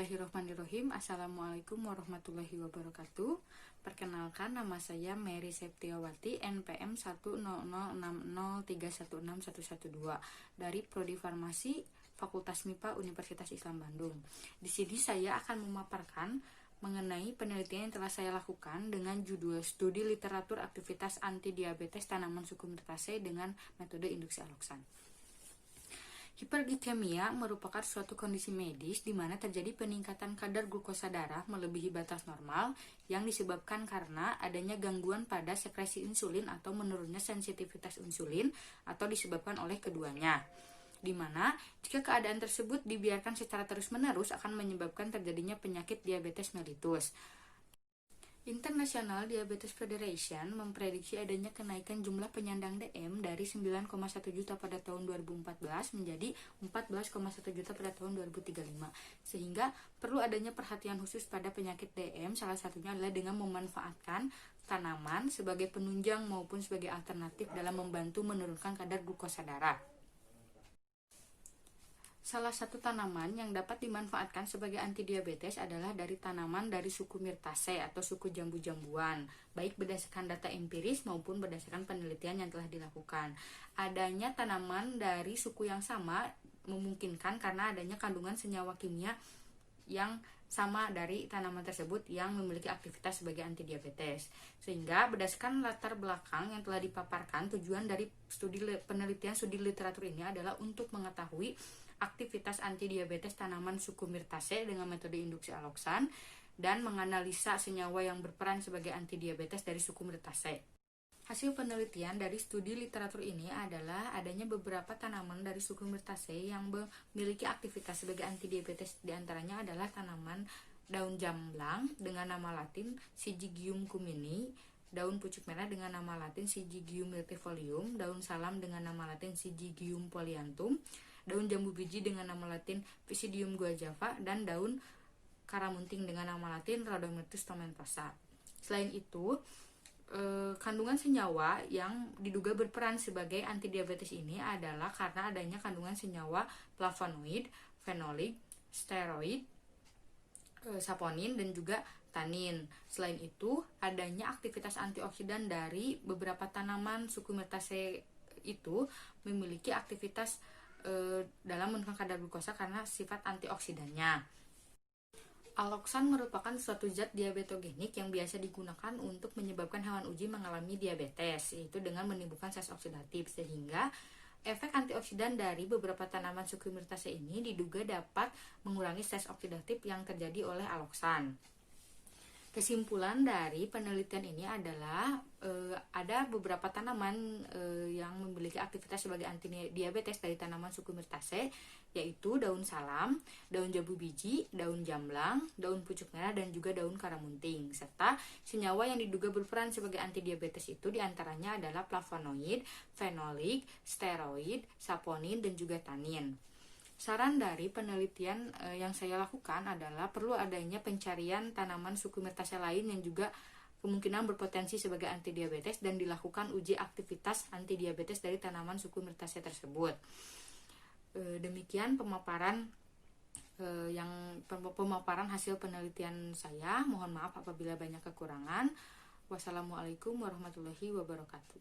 Bismillahirrahmanirrahim. Assalamualaikum warahmatullahi wabarakatuh. Perkenalkan, nama saya Mary Septiawati, NPM 10060316112 dari Prodi Farmasi Fakultas MIPA Universitas Islam Bandung. Di sini saya akan memaparkan mengenai penelitian yang telah saya lakukan dengan judul Studi Literatur Aktivitas Antidiabetes Tanaman Suku Myrtaceae dengan metode induksi aloksan. Hiperglikemia merupakan suatu kondisi medis di mana terjadi peningkatan kadar glukosa darah melebihi batas normal yang disebabkan karena adanya gangguan pada sekresi insulin atau menurunnya sensitivitas insulin atau disebabkan oleh keduanya. Di mana jika keadaan tersebut dibiarkan secara terus-menerus akan menyebabkan terjadinya penyakit diabetes mellitus. International Diabetes Federation memprediksi adanya kenaikan jumlah penyandang DM dari 9,1 juta pada tahun 2014 menjadi 14,1 juta pada tahun 2035. Sehingga perlu adanya perhatian khusus pada penyakit DM, salah satunya adalah dengan memanfaatkan tanaman sebagai penunjang maupun sebagai alternatif dalam membantu menurunkan kadar glukosa darah. Salah satu tanaman yang dapat dimanfaatkan sebagai antidiabetes adalah dari tanaman dari suku Myrtaceae atau suku jambu-jambuan, baik berdasarkan data empiris maupun berdasarkan penelitian yang telah dilakukan. Adanya tanaman dari suku yang sama memungkinkan karena adanya kandungan senyawa kimia yang sama dari tanaman tersebut yang memiliki aktivitas sebagai antidiabetes. Sehingga berdasarkan latar belakang yang telah dipaparkan, tujuan dari penelitian studi literatur ini adalah untuk mengetahui aktivitas antidiabetes tanaman suku Myrtaceae dengan metode induksi aloksan dan menganalisa senyawa yang berperan sebagai antidiabetes dari suku Myrtaceae. Hasil penelitian dari studi literatur ini adalah adanya beberapa tanaman dari suku Myrtaceae yang memiliki aktivitas sebagai antidiabetes. Di antaranya adalah tanaman daun jamblang dengan nama latin Syzygium cumini, daun pucuk merah dengan nama latin Syzygium myrtifolium, daun salam dengan nama latin Syzygium polyanthum, daun jambu biji dengan nama latin Pisidium guajava, dan daun karamunting dengan nama latin Rhodomyrtus tomentosa. Selain itu, kandungan senyawa yang diduga berperan sebagai antidiabetes ini adalah karena adanya kandungan senyawa flavonoid, fenolik, steroid, saponin, dan juga tanin. Selain itu, adanya aktivitas antioksidan dari beberapa tanaman suku Myrtaceae itu memiliki aktivitas dalam menurunkan kadar glukosa karena sifat antioksidannya. Aloksan merupakan suatu zat diabetogenik yang biasa digunakan untuk menyebabkan hewan uji mengalami diabetes, yaitu dengan menimbulkan stres oksidatif, sehingga efek antioksidan dari beberapa tanaman suku Myrtaceae ini diduga dapat mengurangi stres oksidatif yang terjadi oleh aloksan. Kesimpulan dari penelitian ini adalah ada beberapa tanaman yang memiliki aktivitas sebagai antidiabetes dari tanaman suku Myrtaceae, yaitu daun salam, daun jambu biji, daun jamblang, daun pucuk merah, dan juga daun karamunting. Serta senyawa yang diduga berperan sebagai antidiabetes itu diantaranya adalah flavonoid, fenolik, steroid, saponin, dan juga tanin. Saran dari penelitian yang saya lakukan adalah perlu adanya pencarian tanaman suku Myrtaceae lain yang juga kemungkinan berpotensi sebagai antidiabetes dan dilakukan uji aktivitas antidiabetes dari tanaman suku Myrtaceae tersebut. Demikian pemaparan hasil penelitian saya. Mohon maaf apabila banyak kekurangan. Wassalamualaikum warahmatullahi wabarakatuh.